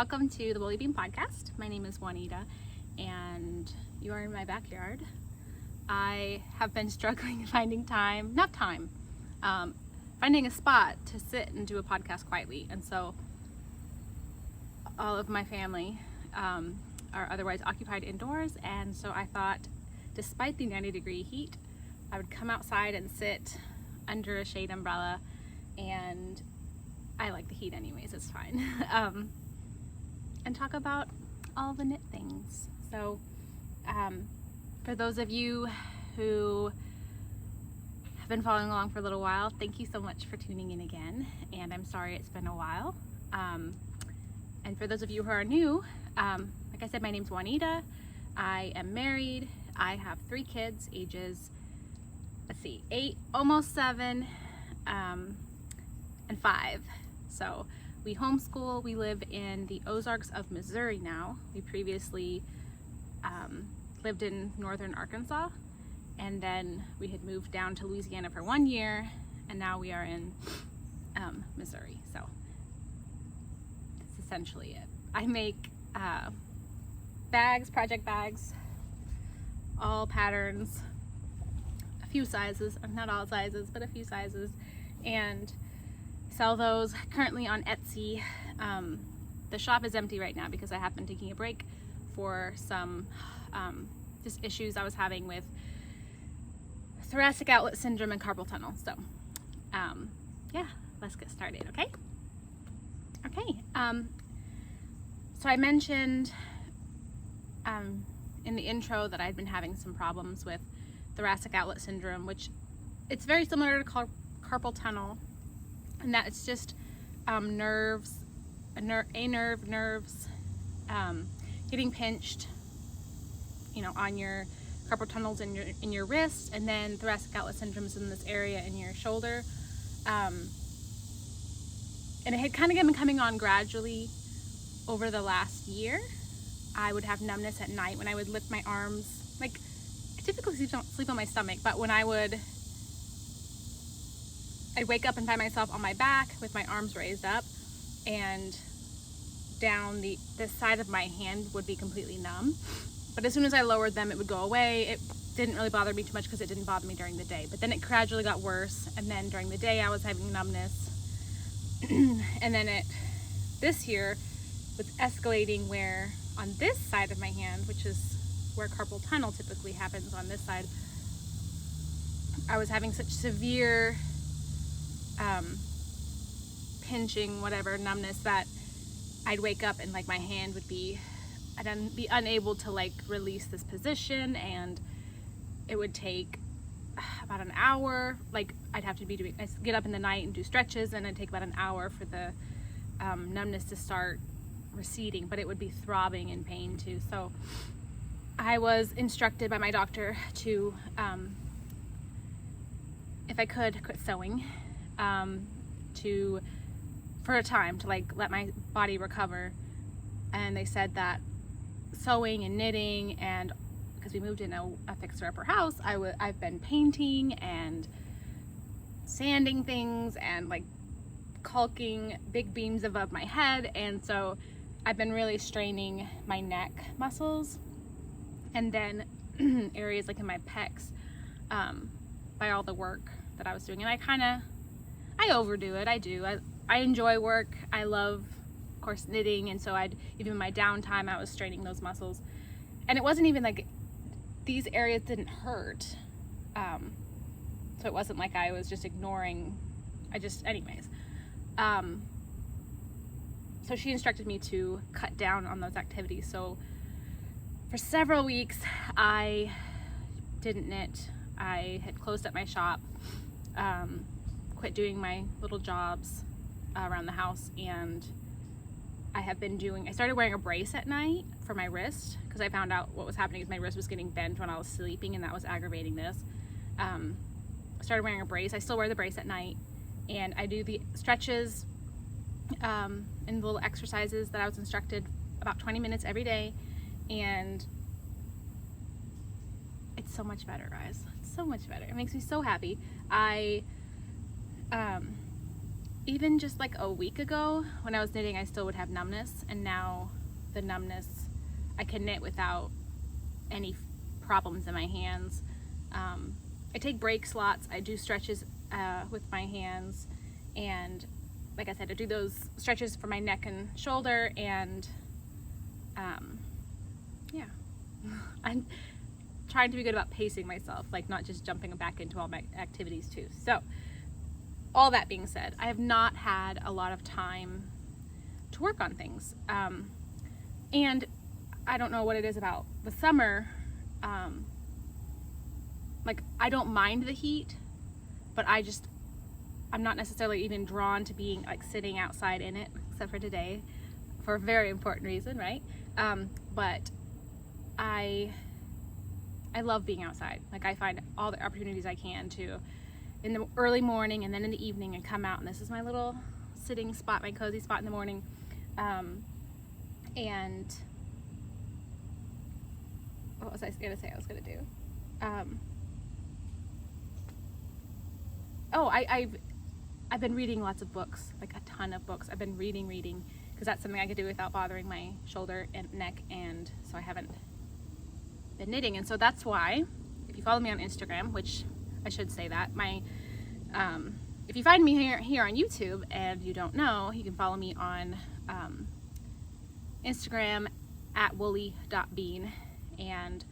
Welcome to the Woolly Bean Podcast. My name is Juanita and you are in my backyard. I have been struggling finding finding a spot to sit and do a podcast quietly. And so all of my family are otherwise occupied indoors. And so I thought, despite the 90-degree heat, I would come outside and sit under a shade umbrella, and I like the heat anyways, it's fine. And talk about all the knit things. So for those of you who have been following along for a little while, thank you so much for tuning in again, and I'm sorry it's been a while. And for those of you who are new, like I said, my name's Juanita. I am married. I have 3 kids, ages 8, almost 7, and 5. So we homeschool. We live in the Ozarks of Missouri now. We previously lived in northern Arkansas, and then we had moved down to Louisiana for 1 year, and now we are in Missouri. So that's essentially it. I make bags, project bags, all patterns, a few sizes, not all sizes, but a few sizes, and sell those currently on Etsy. The shop is empty right now because I have been taking a break for some just issues I was having with thoracic outlet syndrome and carpal tunnel. So yeah, let's get started. Okay. So I mentioned in the intro that I'd been having some problems with thoracic outlet syndrome, which it's very similar to carpal tunnel, and that it's just nerves getting pinched, on your carpal tunnels in your wrist, and then thoracic outlet syndrome is in this area in your shoulder. And it had kind of been coming on gradually over the last year. I would have numbness at night when I would lift my arms. Like, I typically sleep on my stomach, but when I'd wake up and find myself on my back with my arms raised up, and down this side of my hand would be completely numb. But as soon as I lowered them, it would go away. It didn't really bother me too much because it didn't bother me during the day. But then it gradually got worse, and then during the day I was having numbness. And then this year was escalating, where on this side of my hand, which is where carpal tunnel typically happens, on this side, I was having such severe pinching, whatever, numbness, that I'd wake up and my hand would be, I'd be unable to release this position, and it would take about an hour. I'd have to get up in the night and do stretches, and it'd take about an hour for the numbness to start receding, but it would be throbbing in pain too. So I was instructed by my doctor to, if I could, quit sewing, for a time, to let my body recover. And they said that sewing and knitting, and because we moved in a fixer-upper house, I've been painting and sanding things and caulking big beams above my head, and so I've been really straining my neck muscles, and then areas in my pecs, by all the work that I was doing. And I overdo it. I do. I enjoy work. I love, of course, knitting, and so even in my downtime, I was straining those muscles. And it wasn't even these areas didn't hurt. So it wasn't like I was just ignoring. Anyways. So she instructed me to cut down on those activities. So for several weeks, I didn't knit. I had closed up my shop, quit doing my little jobs around the house, and I started wearing a brace at night for my wrist, because I found out what was happening is my wrist was getting bent when I was sleeping, and that was aggravating this. I started wearing a brace. I still wear the brace at night, and I do the stretches and little exercises that I was instructed, about 20 minutes every day, and it's so much better, guys. It's so much better. It makes me so happy. even just like a week ago when I was knitting, I still would have numbness, and now the numbness, I can knit without any problems in my hands. I take break slots, I do stretches with my hands, and like I said, I do those stretches for my neck and shoulder, and yeah. I'm trying to be good about pacing myself, like not just jumping back into all my activities too. So all that being said, I have not had a lot of time to work on things. And I don't know what it is about the summer. Like, I don't mind the heat, but I'm not necessarily even drawn to being like sitting outside in it, except for today, for a very important reason, right? But I love being outside. Like, I find all the opportunities I can to, in the early morning and then in the evening, and come out, and this is my little sitting spot, my cozy spot in the morning. And what was I gonna say I was gonna do? I've been reading lots of books, like a ton of books. I've been reading, because that's something I could do without bothering my shoulder and neck, and so I haven't been knitting. And so that's why, if you follow me on Instagram, which I should say that, if you find me here on YouTube and you don't know, you can follow me on Instagram at woolly.bean, and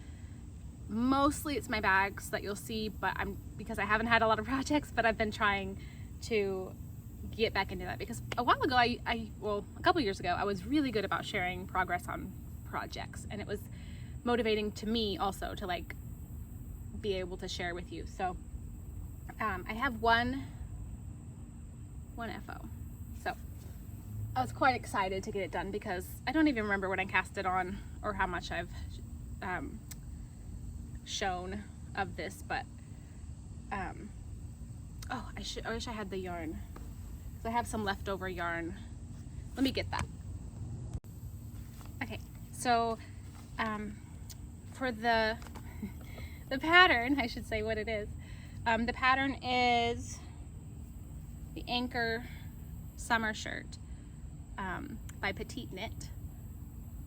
mostly it's my bags that you'll see, but because I haven't had a lot of projects, but I've been trying to get back into that, because a while ago, well, a couple years ago, I was really good about sharing progress on projects, and it was motivating to me also to like be able to share with you. So I have one FO. So I was quite excited to get it done, because I don't even remember when I cast it on or how much I've shown of this, but oh, I wish I had the yarn, because I have some leftover yarn. Let me get that. Okay, so for the pattern, I should say what it is. The pattern is the Anker summer shirt by Petite Knit,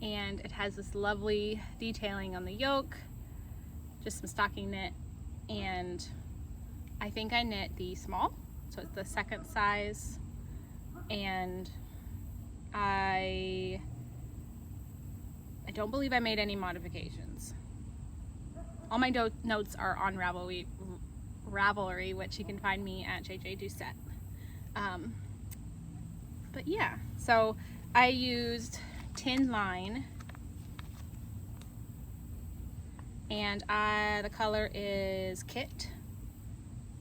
and it has this lovely detailing on the yoke, just some stocking knit, and I think I knit the small, so it's the second size, and I don't believe I made any modifications. All my notes are on Ravelry, which you can find me at jjdoucet. But yeah, so I used tin line, and the color is Kit,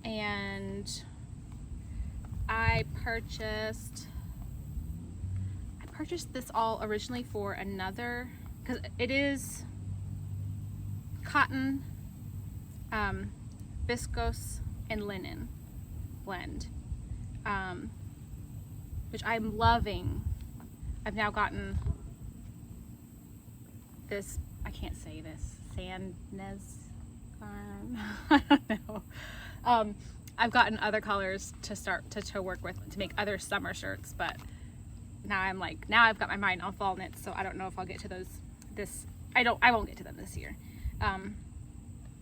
and I purchased this all originally for another, because it is cotton, viscose, and linen blend, which I'm loving. I've now gotten this, I can't say this, Sandnes yarn. I don't know. I've gotten other colors to start to work with to make other summer shirts, but now I've got my mind on fall knits, so I don't know if I'll get to those I won't get to them this year.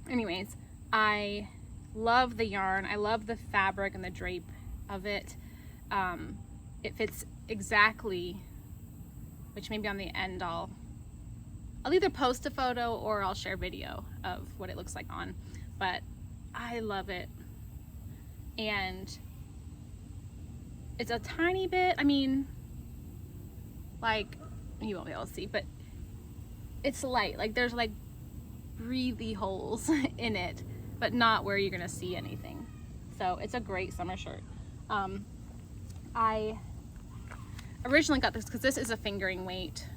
Anyways, I love the yarn. I love the fabric and the drape of it. It fits exactly, which maybe on the end I'll either post a photo or I'll share video of what it looks like on, but I love it. And it's a tiny bit, I mean, like, you won't be able to see, but it's light. Like, there's like breathy holes in it, but not where you're gonna see anything. So it's a great summer shirt. I originally got this because this is a fingering weight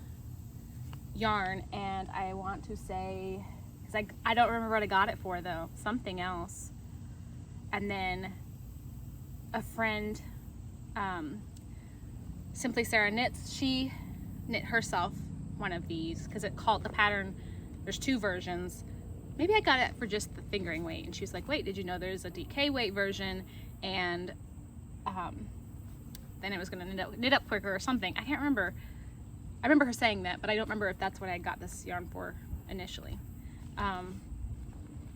yarn, and I want to say, because I don't remember what I got it for though, something else. And then a friend, Simply Sarah Knits, she knit herself one of these, because it called the pattern, there's two versions. Maybe I got it for just the fingering weight, and she's like, wait, did you know there's a DK weight version? And then it was going to knit up quicker or something. I can't remember. I remember her saying that, but I don't remember if that's what I got this yarn for initially.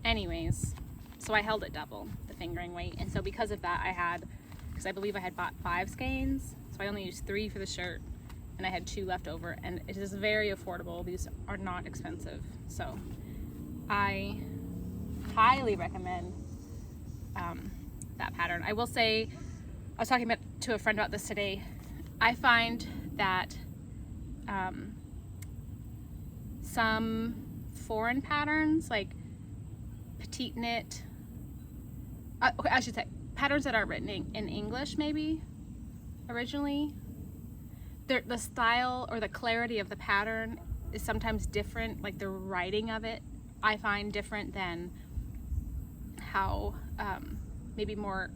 Anyways, so I held it double, the fingering weight, and so because of that because I believe I had bought 5 skeins, so I only used 3 for the shirt, and I had 2 left over, and it is very affordable. These are not expensive, so I highly recommend that pattern. I will say, I was talking to a friend about this today. I find that some foreign patterns, like petite knit, okay, I should say patterns that are written in English maybe originally, the style or the clarity of the pattern is sometimes different, like the writing of it I find different than how maybe more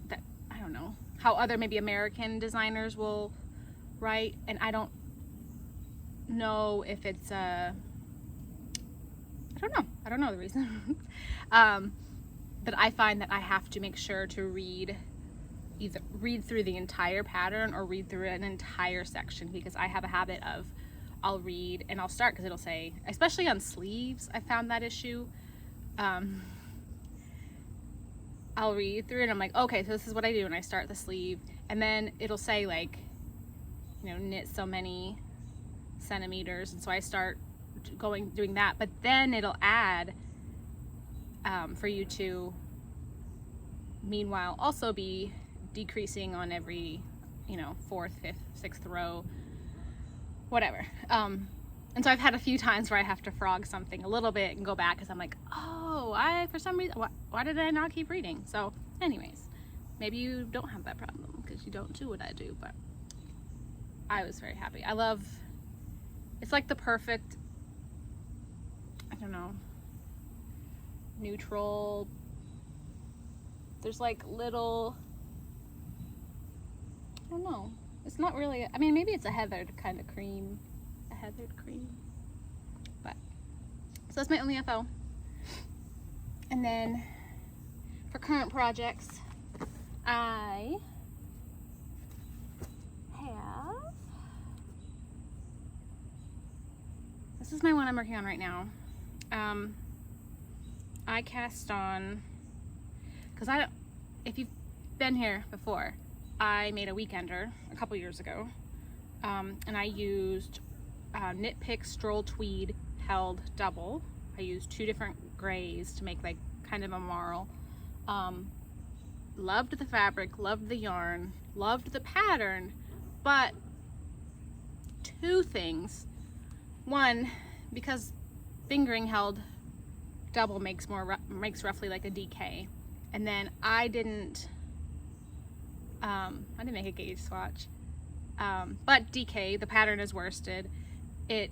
that, I don't know, how other maybe American designers will write, and I don't know if it's I don't know the reason. But I find that I have to make sure to either read through the entire pattern or read through an entire section, because I have a habit of, I'll read and I'll start, because it'll say, especially on sleeves, I found that issue. I'll read through and I'm like, okay, so this is what I do, and I start the sleeve, and then it'll say, like, you know, knit so many centimeters, and so I start doing that, but then it'll add for you to meanwhile also be decreasing on every, you know, 4th, 5th, 6th row, whatever. And so I've had a few times where I have to frog something a little bit and go back, because I'm like, oh, for some reason, why did I not keep reading? So anyways, maybe you don't have that problem because you don't do what I do, but I was very happy. It's like the perfect, I don't know, neutral, there's like little, I don't know, it's not really, I mean, maybe it's a heathered kind of cream, but, so that's my only FO. And then for current projects, I have, this is my one I'm working on right now. I cast on, because if you've been here before, I made a weekender a couple years ago, and I used Knitpicks Stroll Tweed held double. I used 2 different grays to make like kind of a marl. Loved the fabric, loved the yarn, loved the pattern, but 2 things. One, because fingering held double makes roughly like a DK, and then I didn't make a gauge swatch, but DK, the pattern is worsted. It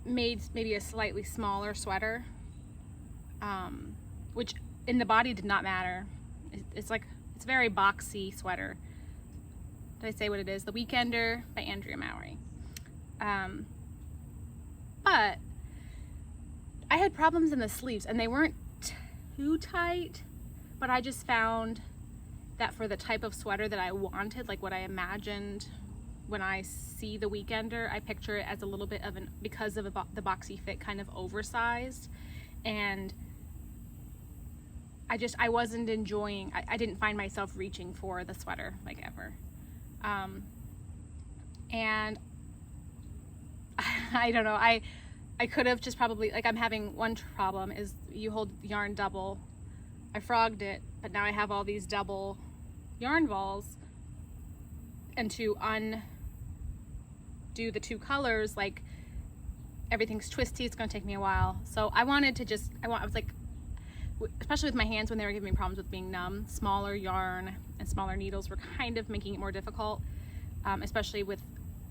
made maybe a slightly smaller sweater, which in the body did not matter. It's a very boxy sweater. Did I say what it is? The Weekender by Andrea Mowry. But I had problems in the sleeves, and they weren't too tight, but I just found that for the type of sweater that I wanted, like what I imagined when I see the Weekender, I picture it as a little bit of because of the boxy fit, kind of oversized, and I wasn't enjoying, I didn't find myself reaching for the sweater like ever. And I don't know, I could have just probably, like, I'm having one problem is you hold yarn double. I frogged it, but now I have all these double yarn balls, and to undo the 2 colors, like, everything's twisty, it's gonna take me a while. So I wanted to just, I was like, especially with my hands when they were giving me problems with being numb, smaller yarn and smaller needles were kind of making it more difficult, especially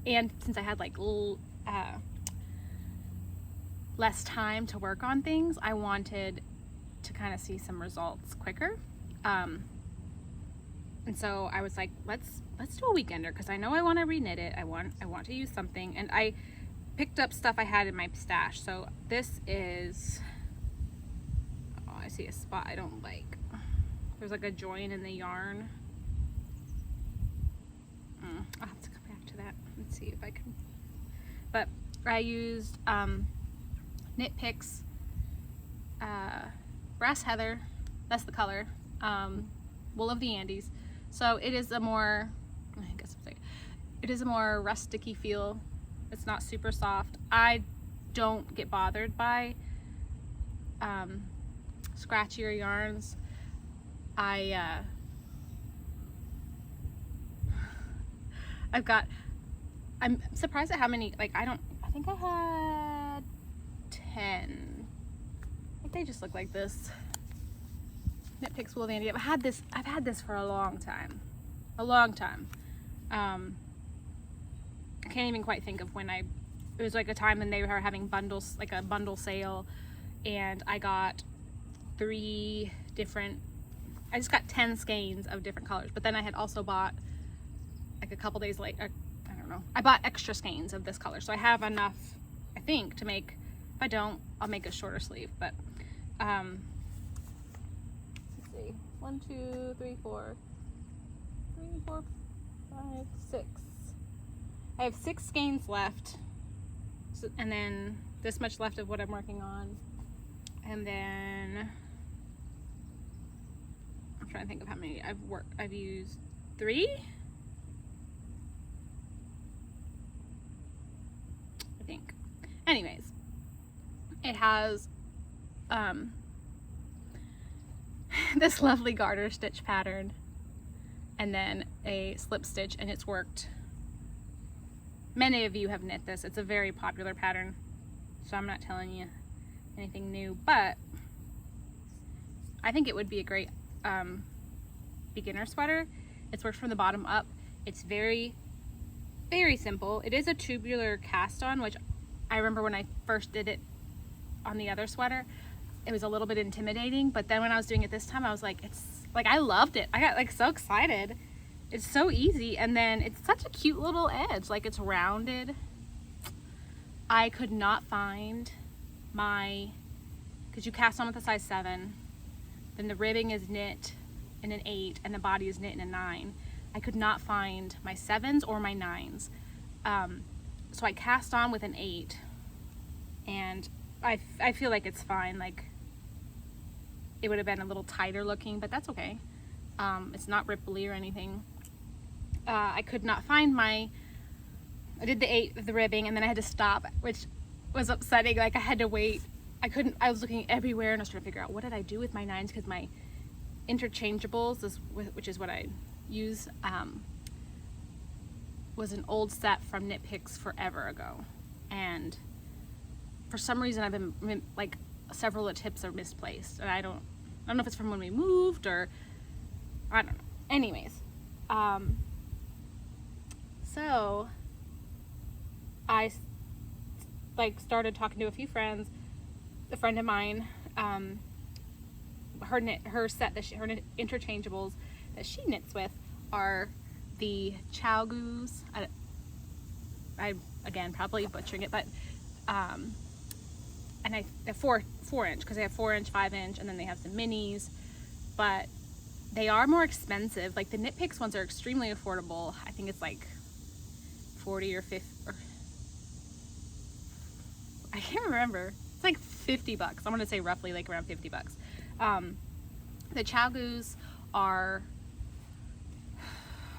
and since I had like less time to work on things, I wanted to kind of see some results quicker. And so I was like, let's do a weekender, because I know I want to reknit it. I want to use something, and I picked up stuff I had in my stash. So this is, oh, I see a spot I don't like. There's like a join in the yarn. I'll have to come back to that and see if I can. But I used Knitpicks Brass Heather, that's the color, Wool of the Andes. So it is a more, it is a more rusticy feel. It's not super soft. I don't get bothered by scratchier yarns. I'm surprised at how many, like, I think I had 10. Like, they just look like this. Knitpicks Wool of the Andes. I've had this for a long time. I can't even quite think of when it was like a time when they were having bundles, like a bundle sale, and I got 3 different, I just got 10 skeins of different colors, but then I had also bought, like a couple days later, I don't know, I bought extra skeins of this color, so I have enough, I think, to make, if I don't, I'll make a shorter sleeve, but, let's see, 1, 2, 3, 4, 5, 6. I have 6 skeins left, so, and then this much left of what I'm working on, and then I'm trying to think of how many I've used 3, I think. Anyways, it has this lovely garter stitch pattern and then a slip stitch, and it's worked. Many of you have knit this. It's a very popular pattern, so I'm not telling you anything new, but I think it would be a great beginner sweater. It's worked from the bottom up. It's very, very simple. It is a tubular cast on, which I remember when I first did it on the other sweater, it was a little bit intimidating, but then when I was doing it this time, I was like, it's like, I loved it. I got like so excited. It's so easy, and then it's such a cute little edge, like it's rounded. I could not find because you cast on with a size 7, then the ribbing is knit in an 8, and the body is knit in a 9. I could not find my 7s or my 9s. So I cast on with an 8, and I feel like it's fine. Like, it would have been a little tighter looking, but that's okay. It's not ripply or anything. I could not find I did the 8 of the ribbing, and then I had to stop, which was upsetting. Like, I had to wait. I was looking everywhere, and I was trying to figure out what did I do with my 9s, because my interchangeables, which is what I use, was an old set from Knitpicks forever ago, and for some reason I've been like, several of the tips are misplaced, and I don't know if it's from when we moved or I don't know. Anyways, so I started talking to a few friends. A friend of mine, her set that her interchangeables that she knits with are the Chow Goose. I again probably butchering it, but and they're 4 inch, because they have 4 inch, 5 inch, and then they have some minis, but they are more expensive. Like, the Knitpicks ones are extremely affordable. I think it's like 40 or 50, or I can't remember. It's like $50. I'm gonna say roughly like around $50. The Chow Goose are,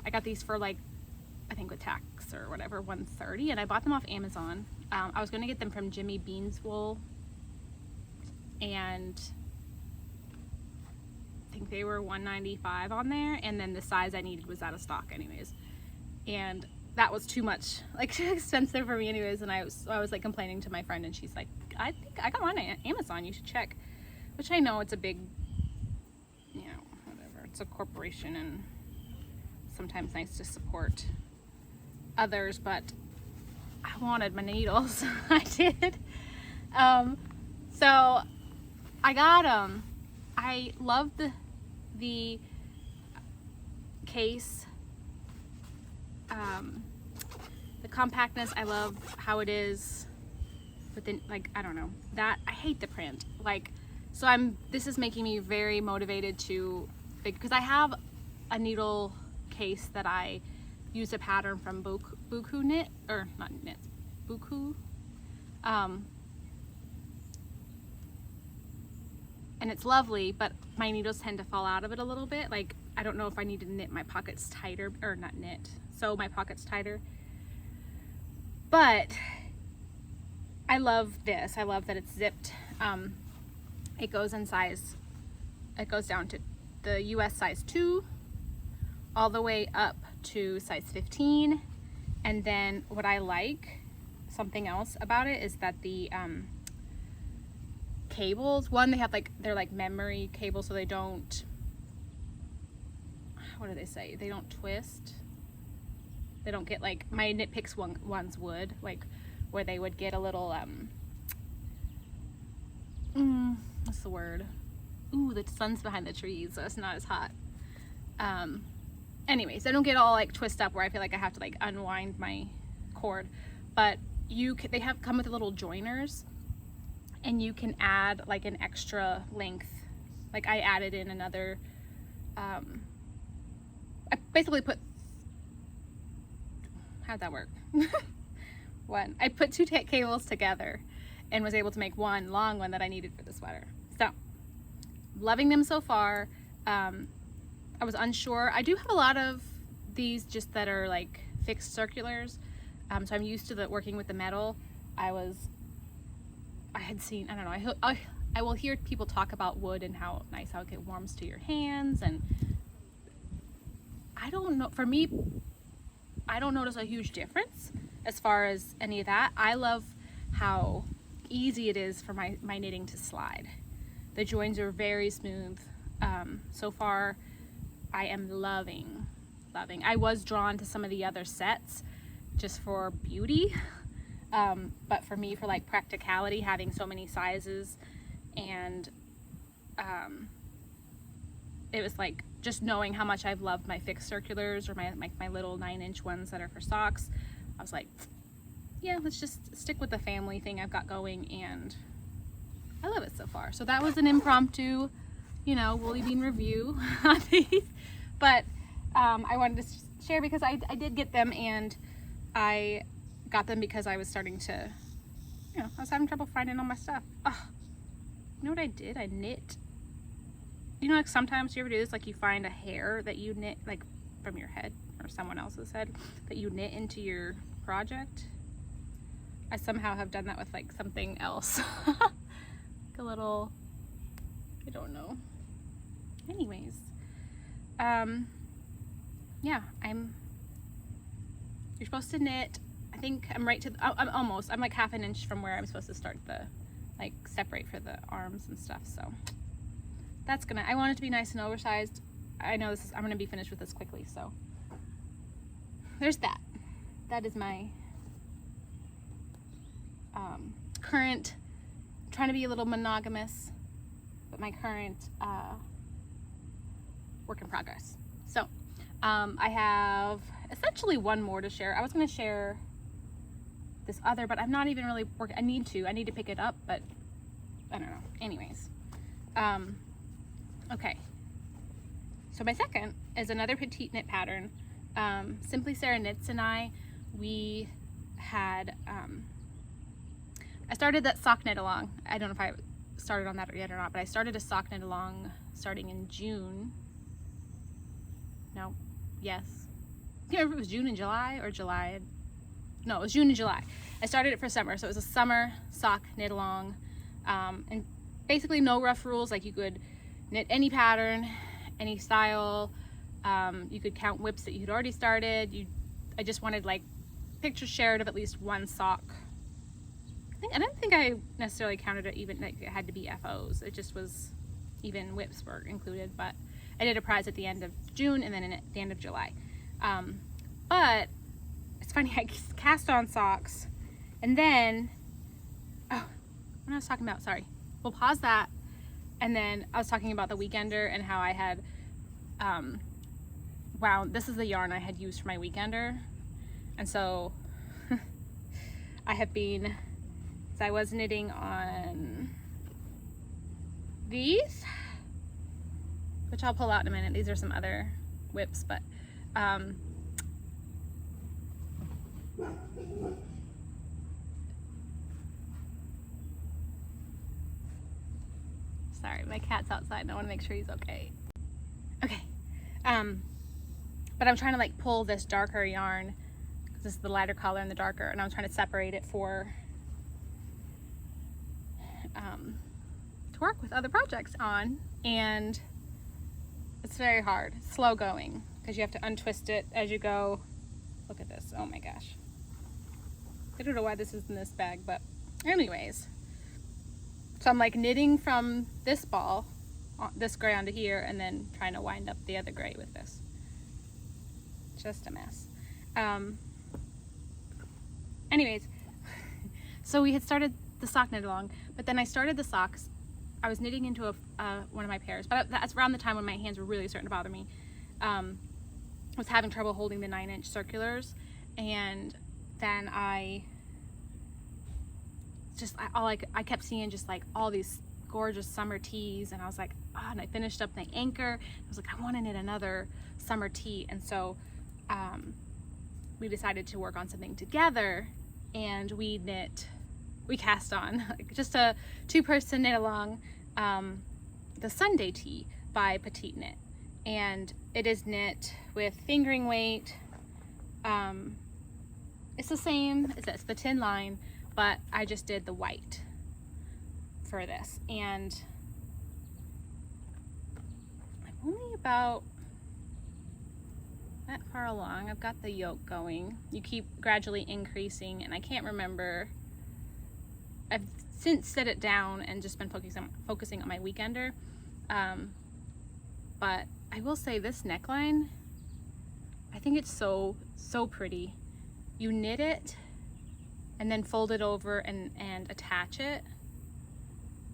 I got these for like, I think with tax or whatever, $130, and I bought them off Amazon. I was gonna get them from Jimmy Bean's Wool, and I think they were $195 on there, and then the size I needed was out of stock anyways, and that was too much, like, too expensive for me anyways. And I was like complaining to my friend, and she's like, I think I got one on Amazon, you should check. Which I know it's a big, you know, whatever, it's a corporation, and sometimes nice to support others, but I wanted my needles. I did. So I got I love the case, the compactness. I love how it is, but then, like, I don't know, that I hate the print. Like, so this is making me very motivated to, because I have a needle case that I used a pattern from Buku Knit, or not Knit, Buku. And it's lovely, but my needles tend to fall out of it a little bit. Like, I don't know if I need to knit my pockets tighter, or not knit, sew my pockets tighter. But I love this. I love that it's zipped. It goes in size, it goes down to the US size 2 all the way up to size 15. And then what I like, something else about it, is that the cables, one, they have like, they're like memory cables, so they don't, what do they say, they don't twist, they don't get like my Knitpicks ones would, like where they would get a little what's the word, ooh, the sun's behind the trees, so it's not as hot. Anyways, I don't get all like twist up where I feel like I have to like unwind my cord, but they come with little joiners, and you can add like an extra length. Like I added in another, I basically put, how'd that work? I put 2 cables together and was able to make one long one that I needed for the sweater. So, loving them so far. I was unsure. I do have a lot of these just that are like fixed circulars. So I'm used to working with the metal. I had seen, I don't know, I will hear people talk about wood and how nice how it warms to your hands, and I don't know, for me, I don't notice a huge difference as far as any of that. I love how easy it is for my knitting to slide. The joins are very smooth. So far, I am loving. I was drawn to some of the other sets just for beauty. But for me, for like practicality, having so many sizes, and it was like just knowing how much I've loved my fixed circulars, or my little 9-inch ones that are for socks. I was like, yeah, let's just stick with the family thing I've got going, and I love it so far. So that was an impromptu, woolly bean review on these, but I wanted to share because I did get them, and I got them because I was starting to, I was having trouble finding all my stuff. Oh, you know what I did? I knit. Like sometimes you ever do this, like you find a hair that you knit like from your head or someone else's head that you knit into your project. I somehow have done that with like something else. Like a little, I don't know. Anyways, yeah, you're supposed to knit, I think I'm right to, I'm like half an inch from where I'm supposed to start the, like separate for the arms and stuff. So that's I want it to be nice and oversized. I know I'm gonna be finished with this quickly. So there's that. That is my current, trying to be a little monogamous, but my current work in progress. So I have essentially one more to share. I was going to share this other, but I'm not even really working. I need to pick it up, but I don't know. Anyways, okay. So my second is another petite knit pattern. Simply Sarah Knits and we had, I started that sock knit along. I don't know if I started on that yet or not, but I started a sock knit along starting in June. No, yes. I can't remember if it was June and July or July. No, it was June and July. I started it for summer, so it was a summer sock knit along, and basically no rough rules. Like you could knit any pattern, any style. You could count whips that you'd already started. I just wanted like pictures shared of at least one sock. I don't think I necessarily counted it even, like it had to be FOs. It just was, even whips were included, but I did a prize at the end of June and then at the end of July. But it's funny, I cast on socks, and then, oh, what I was talking about, sorry. We'll pause that. And then I was talking about the weekender and how I had, this is the yarn I had used for my weekender. And so I have been, so I was knitting on these, which I'll pull out in a minute. These are some other whips, but Sorry, my cat's outside and I want to make sure he's okay. Okay. But I'm trying to like pull this darker yarn, because this is the lighter color and the darker, and I'm trying to separate it for to work with other projects on, and it's very hard, slow going, because you have to untwist it as you go. Look at this, oh my gosh. I don't know why this is in this bag, but anyways. So I'm like knitting from this ball, this gray onto here, and then trying to wind up the other gray with this. Just a mess. Anyways, so we had started the sock knit along, but then I started the socks. I was knitting into one of my pairs, but that's around the time when my hands were really starting to bother me. I was having trouble holding the 9-inch circulars, and then I kept seeing just like all these gorgeous summer tees, and I was like, oh, and I finished up the Anker. I was like, I want to knit another summer tee, and so we decided to work on something together, and we cast on like just a 2-person knit along the Sunday tee by Petite Knit, and it is knit with fingering weight. It's the same, it's the tin line, but I just did the white for this, and I'm only about that far along. I've got the yoke going. You keep gradually increasing, and I can't remember. I've since set it down and just been focusing on my weekender, but I will say this neckline, I think it's so pretty. You knit it and then fold it over and attach it,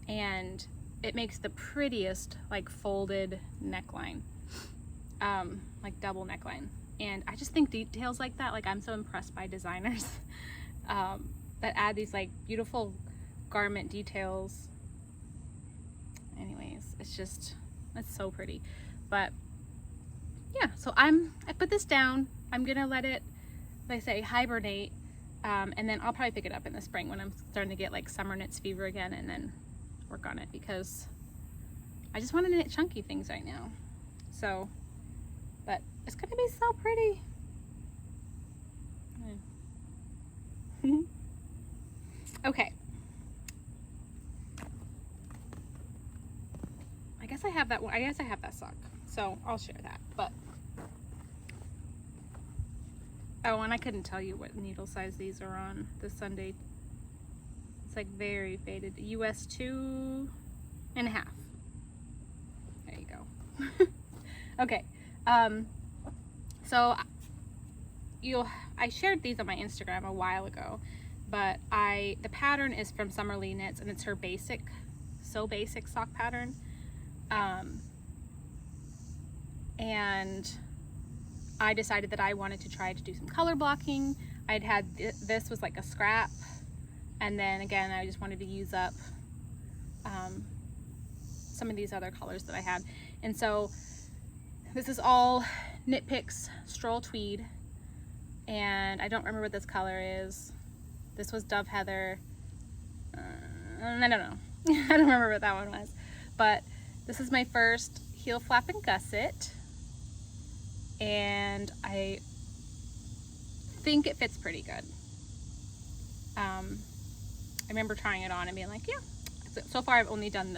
and it makes the prettiest like folded neckline, like double neckline. And I just think details like that, like I'm so impressed by designers that add these like beautiful garment details. Anyways, it's so pretty. But yeah, so I put this down. I'm gonna let it, like I say, hibernate, and then I'll probably pick it up in the spring when I'm starting to get like summer knits fever again, and then work on it, because I just want to knit chunky things right now. So, but it's gonna be so pretty. Okay. I guess I have that one. I guess I have that sock, so I'll share that. But oh, and I couldn't tell you what needle size these are on this Sunday. It's like very faded. US 2.5. There you go. Okay. So I shared these on my Instagram a while ago, but the pattern is from Summerlee Knits, and it's her basic sock pattern. And I decided that I wanted to try to do some color blocking. I'd had this was like a scrap, and then again I just wanted to use up some of these other colors that I had, and so this is all Knitpicks Stroll Tweed, and I don't remember what this color is. This was Dove Heather. I don't know. I don't remember what that one was, but this is my first heel flap and gusset, and I think it fits pretty good. I remember trying it on and being like, yeah. So far I've only done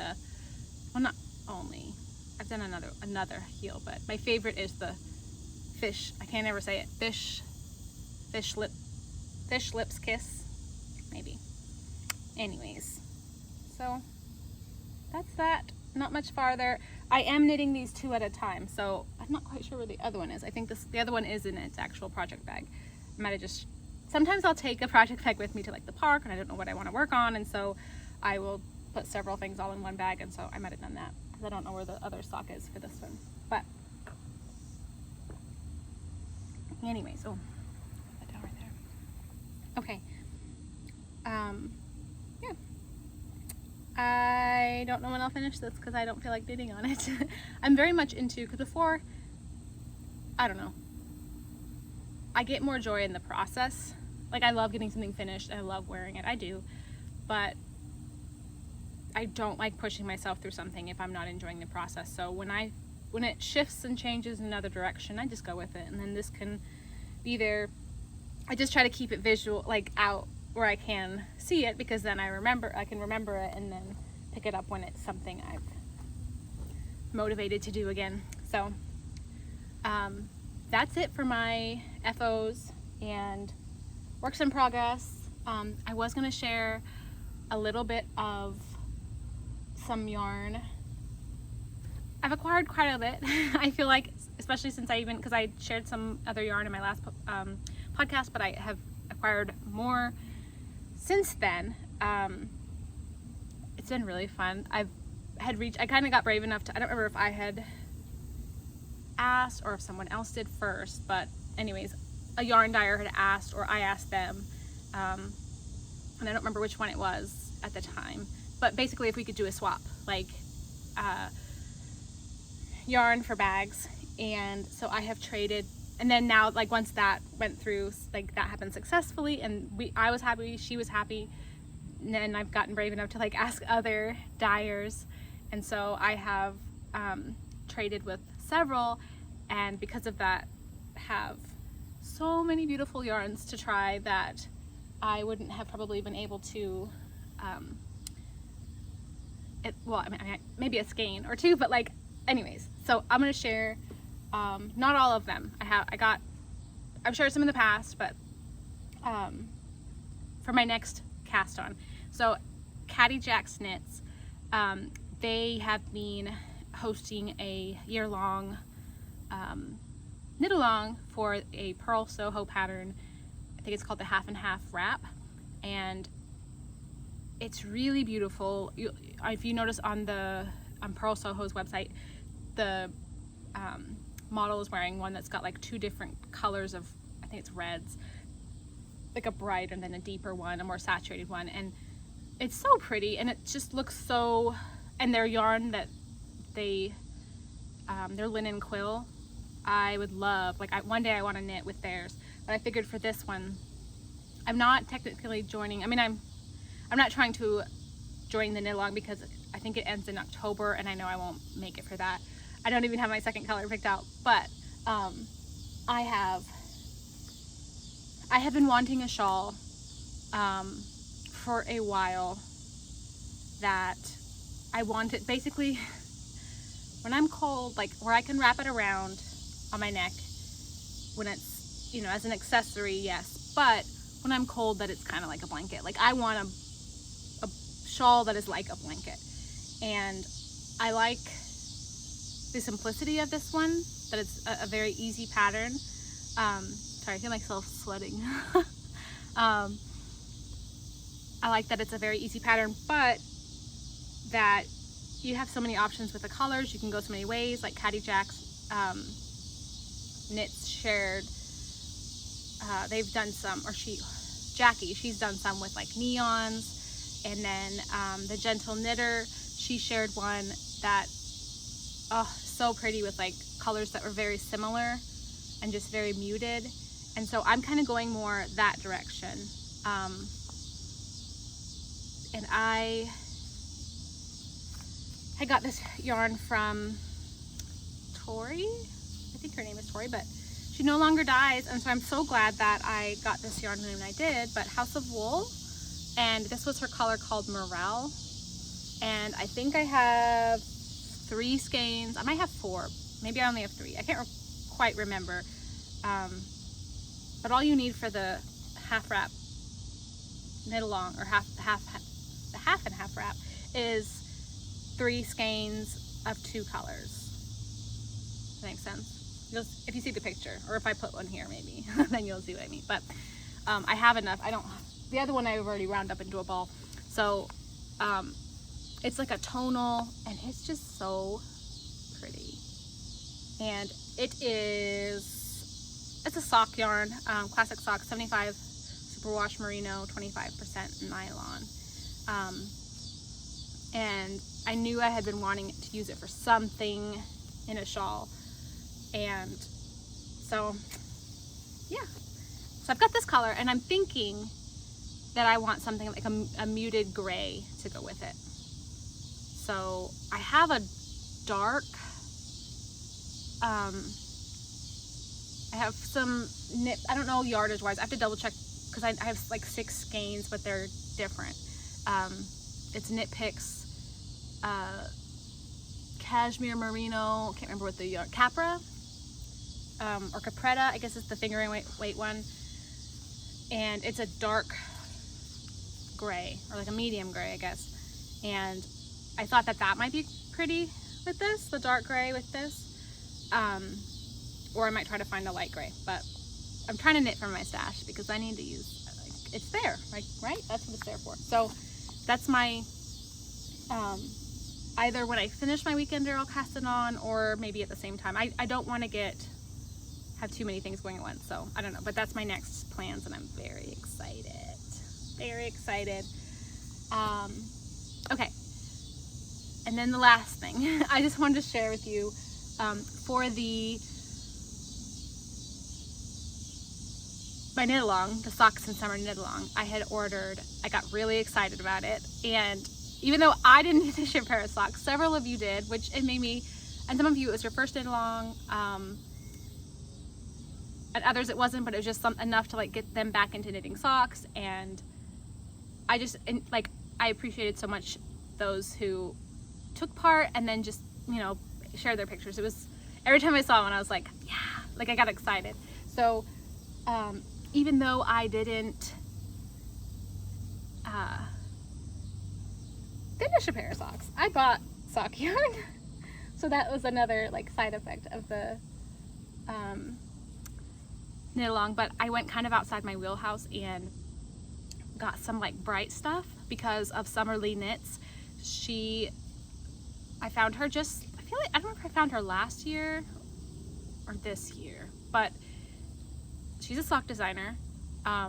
not only, I've done another heel, but my favorite is the fish, I can't ever say it, fish lips kiss, maybe. Anyways, so that's that. Not much farther. I am knitting these 2 at a time, so I'm not quite sure where the other one is. I think the other one is in its actual project bag. I might have just, sometimes I'll take a project bag with me to like the park and I don't know what I want to work on, and so I will put several things all in one bag, and so I might have done that because I don't know where the other sock is for this one. But anyways, oh, put that down right there. Okay. Yeah. I don't know when I'll finish this because I don't feel like knitting on it. I'm very much into, because before, I don't know, I get more joy in the process like, I love getting something finished and I love wearing it. I do, but I don't like pushing myself through something if I'm not enjoying the process. So when it shifts and changes in another direction, I just go with it. And then this can be there. I just try to keep it visual, like out where I can see it, because then I can remember it and then pick it up when it's something I've motivated to do again. So that's it for my FOs and works in progress. I was going to share a little bit of some yarn. I've acquired quite a bit. I feel like, especially since because I shared some other yarn in my last podcast, but I have acquired more since then. It's been really fun. I kind of got brave enough to, I don't remember if I had asked or if someone else did first, but anyways, a yarn dyer had asked, or I asked them, and I don't remember which one it was at the time, but basically if we could do a swap, like yarn for bags. And so I have traded, and then now, like, once that went through, like, that happened successfully, and I was happy, she was happy, and then I've gotten brave enough to, like, ask other dyers, and so I have traded with several, and because of that have so many beautiful yarns to try that I wouldn't have probably been able to well, I mean, maybe a skein or two, but, like, anyways, so I'm gonna share not all of them. I've shared some in the past, but for my next cast on. So Caddy Jack's Knits, they have been hosting a year-long knit along for a Pearl Soho pattern. I think it's called the Half and Half Wrap, and it's really beautiful. If you notice on Pearl Soho's website, the model is wearing one that's got, like, two different colors of, I think it's reds, like a brighter and then a deeper one, a more saturated one, and it's so pretty, and it just looks so, and their yarn that their linen quill, I would love, like, one day I want to knit with theirs, but I figured for this one, I'm not technically joining, I mean, I'm not trying to join the knit along because I think it ends in October, and I know I won't make it for that. I don't even have my second color picked out, but I have been wanting a shawl for a while that I wanted, basically, when I'm cold, like, where I can wrap it around on my neck when it's, you know, as an accessory, yes, but when I'm cold, that it's kind of like a blanket. Like, I want a shawl that is like a blanket, and I like the simplicity of this one, that it's a very easy pattern. Sorry, I feel myself sweating. I like that it's a very easy pattern, but that you have so many options with the colors. You can go so many ways, like Caddy Jack's Knits shared, they've done some, or she's done some with, like, neons, and then the Gentle Knitter, she shared one that, oh, so pretty, with, like, colors that were very similar and just very muted, and so I'm kind of going more that direction. And I got this yarn from Tori, I think her name is Tori, but she no longer dyes, and so I'm so glad that I got this yarn when I did. But House of Wool, and this was her color called Morale, and I think I have 3 skeins. I might have 4, maybe I only have 3, I can't quite remember, but all you need for the half wrap knit along, or the half and half wrap, is 3 skeins of 2 colors. Does that make sense? If you see the picture, or if I put one here, maybe then you'll see what I mean. But I have enough. The other one I've already wound up into a ball, so it's like a tonal, and it's just so pretty. And it's a sock yarn, classic sock, 75 superwash merino, 25% nylon, and I knew I had been wanting to use it for something in a shawl, and so yeah, so I've got this color, and I'm thinking that I want something like a muted gray to go with it. So I have a dark, I have some knit, I don't know yardage wise, I have to double check because I have like 6 skeins, but they're different. It's Knitpicks, cashmere merino, can't remember what the yarn, Capra, or Capretta, I guess it's the fingering weight one. And it's a dark gray, or like a medium gray, I guess. And I thought that that might be pretty with this, the dark gray with this. Or I might try to find a light gray, but I'm trying to knit from my stash because I need to use, like, it's there, like, right? That's what it's there for. So that's my, either when I finish my weekender, I'll cast it on, or maybe at the same time. I don't want to have too many things going at once, so I don't know, but that's my next plans, and I'm very excited. Very excited. Okay. And then the last thing I just wanted to share with you, for my knit along, the socks and summer knit along, I got really excited about it. And even though I didn't finish a pair of socks, several of you did, which it made me, and some of you, it was your first knit along, and others it wasn't, but it was just enough to like get them back into knitting socks. And I appreciated so much those who took part and then just, you know, shared their pictures. It was, every time I saw one, I was like, yeah, like I got excited. So even though I didn't finish a pair of socks, I bought sock yarn. So that was another like side effect of the knit along. But I went kind of outside my wheelhouse and got some like bright stuff because of Summerly Knits. I found her I feel like, I don't know if I found her last year or this year, but she's a sock designer. I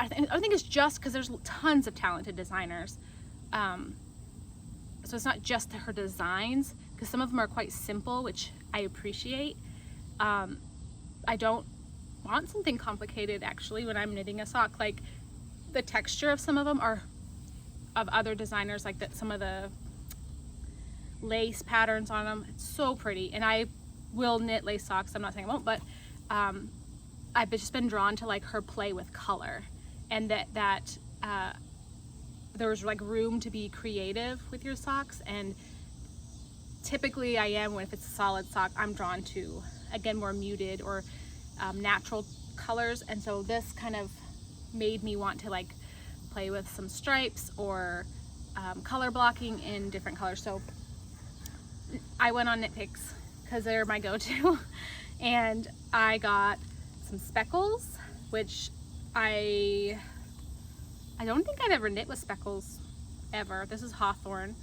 think it's just because there's tons of talented designers. So it's not just her designs, because some of them are quite simple, which I appreciate. I don't want something complicated actually when I'm knitting a sock. Like the texture of some of them are of other designers, like that, some of the lace patterns on them, it's so pretty. And I will knit lace socks, I'm not saying I won't, but I've just been drawn to like her play with color, and that there's like room to be creative with your socks. And typically I am, if it's a solid sock, I'm drawn to, again, more muted or natural colors. And so this kind of made me want to like play with some stripes or color blocking in different colors. So I went on Knitpicks because they're my go-to, and I got some speckles, which I don't think I'd ever knit with speckles ever. This is Hawthorne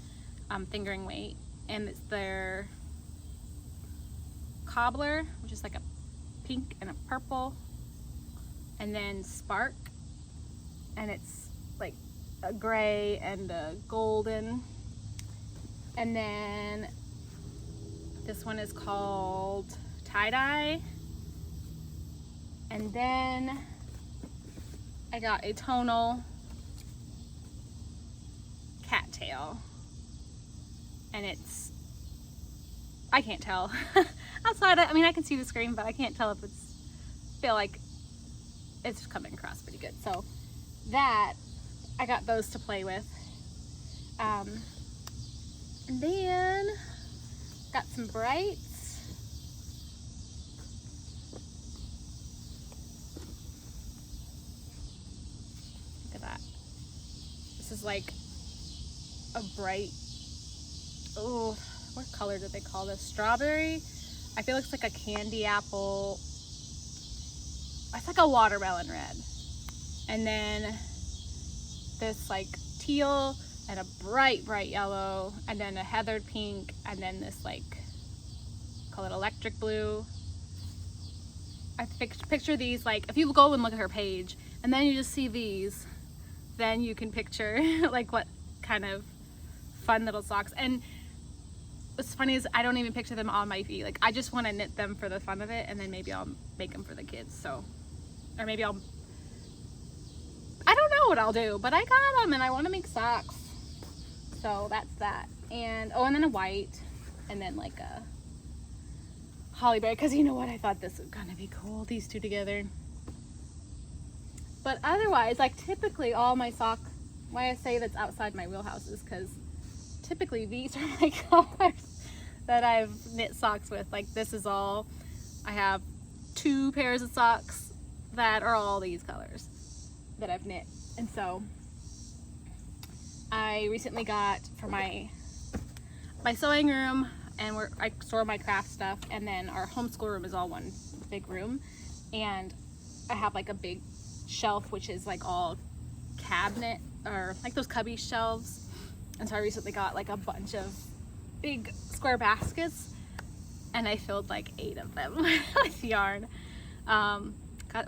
fingering weight, and it's their cobbler, which is like a pink and a purple, and then spark, and it's like a gray and a golden. And then this one is called tie-dye. And then I got a tonal cattail, and it's, I can't tell outside. I mean, I can see the screen, but I can't tell if feel like it's coming across pretty good. So that, I got those to play with. And then got some brights. Look at that. This is like a bright, oh, what color did they call this? Strawberry? I feel it's like a candy apple. It's like a watermelon red. And then this like teal and a bright yellow, and then a heathered pink, and then this like, call it electric blue. I picture these, like if you go and look at her page and then you just see these, then you can picture like what kind of fun little socks. And what's funny is I don't even picture them on my feet. Like, I just want to knit them for the fun of it, and then maybe I'll make them for the kids. So, or maybe I don't know what I'll do, but I got them and I want to make socks. So that's that. And, oh, and then a white, and then like a holly berry, because you know what? I thought this was gonna be cool, these two together. But otherwise, like typically all my why I say that's outside my wheelhouse is because typically these are my colors that I've knit socks with. Like this is all, I have 2 pairs of socks that are all these colors that I've knit. And so I recently got for my sewing room, and where I store my craft stuff, and then our homeschool room is all one big room, and I have like a big shelf which is like all cabinet, or like those cubby shelves. And so I recently got like a bunch of big square baskets, and I filled like 8 of them with yarn.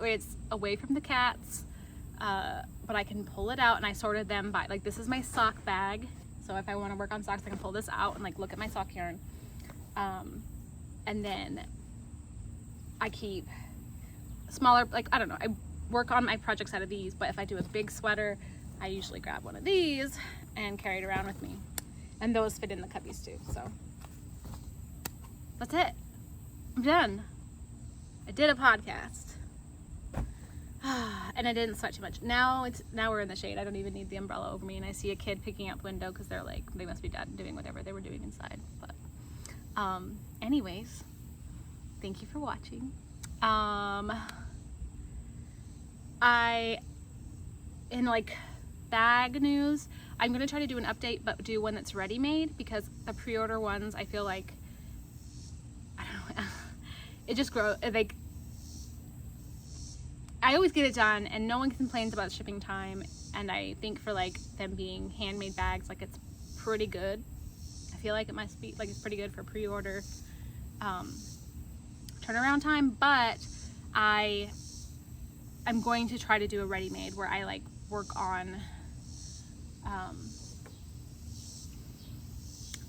It's away from the cats, but I can pull it out, and I sorted them by, like, this is my sock bag, so if I want to work on socks I can pull this out and like look at my sock yarn. And then I keep smaller, like, I don't know, I work on my projects out of these, but if I do a big sweater I usually grab one of these and carry it around with me, and those fit in the cubbies too. So that's it, I'm done. I did a podcast. And I didn't sweat too much. Now we're in the shade. I don't even need the umbrella over me, and I see a kid picking out the window because they're like, they must be done doing whatever they were doing inside. But anyways, thank you for watching. In like bag news, I'm gonna try to do an update, but do one that's ready made, because the pre-order ones, I feel like, I don't know, it just grows, like, I always get it done and no one complains about shipping time, and I think for like them being handmade bags, like it's pretty good. I feel like it must be, like, it's pretty good for pre-order turnaround time. But I'm going to try to do a ready-made where I like work on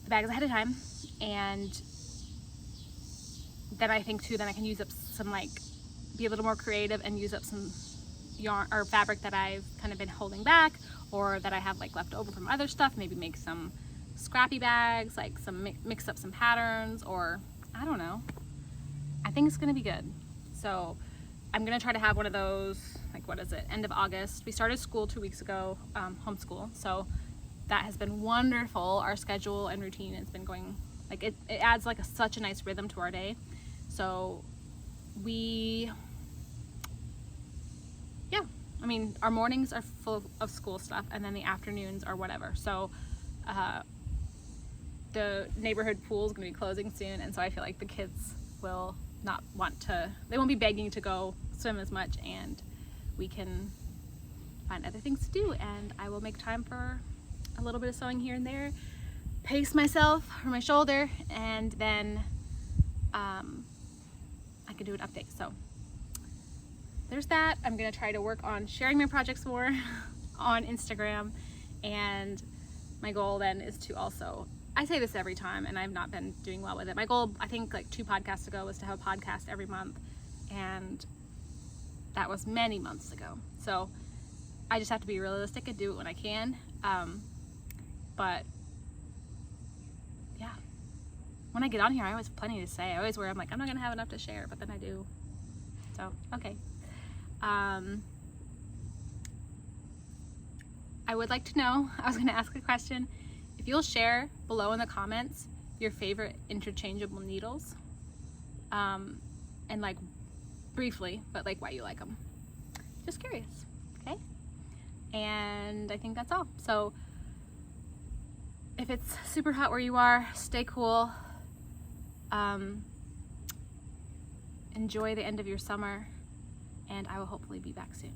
the bags ahead of time, and then I think too, then I can use up some, like, be a little more creative and use up some yarn or fabric that I've kind of been holding back, or that I have like left over from other stuff. Maybe make some scrappy bags, like some mix up some patterns, or I don't know. I think it's gonna be good. So I'm gonna try to have one of those, like, what is it, end of August. We started school 2 weeks ago, homeschool, so that has been wonderful. Our schedule and routine has been going, like, it adds like such a nice rhythm to our day. So I mean, our mornings are full of school stuff, and then the afternoons are whatever. So the neighborhood pool is going to be closing soon, and so I feel like the kids will not want to, they won't be begging to go swim as much, and we can find other things to do, and I will make time for a little bit of sewing here and there, pace myself for my shoulder, and then I can do an update. So there's that. I'm gonna try to work on sharing my projects more on Instagram, and my goal then is to also, I say this every time and I've not been doing well with it. My goal, I think like 2 podcasts ago, was to have a podcast every month, and that was many months ago. So I just have to be realistic and do it when I can. But yeah, when I get on here I always have plenty to say. I always worry, I'm like, I'm not gonna have enough to share, but then I do. So okay. I would like to know, I was going to ask a question, if you'll share below in the comments your favorite interchangeable needles, and like briefly, but like why you like them. Just curious, okay? And I think that's all. So if it's super hot where you are, stay cool. Enjoy the end of your summer, and I will hopefully be back soon.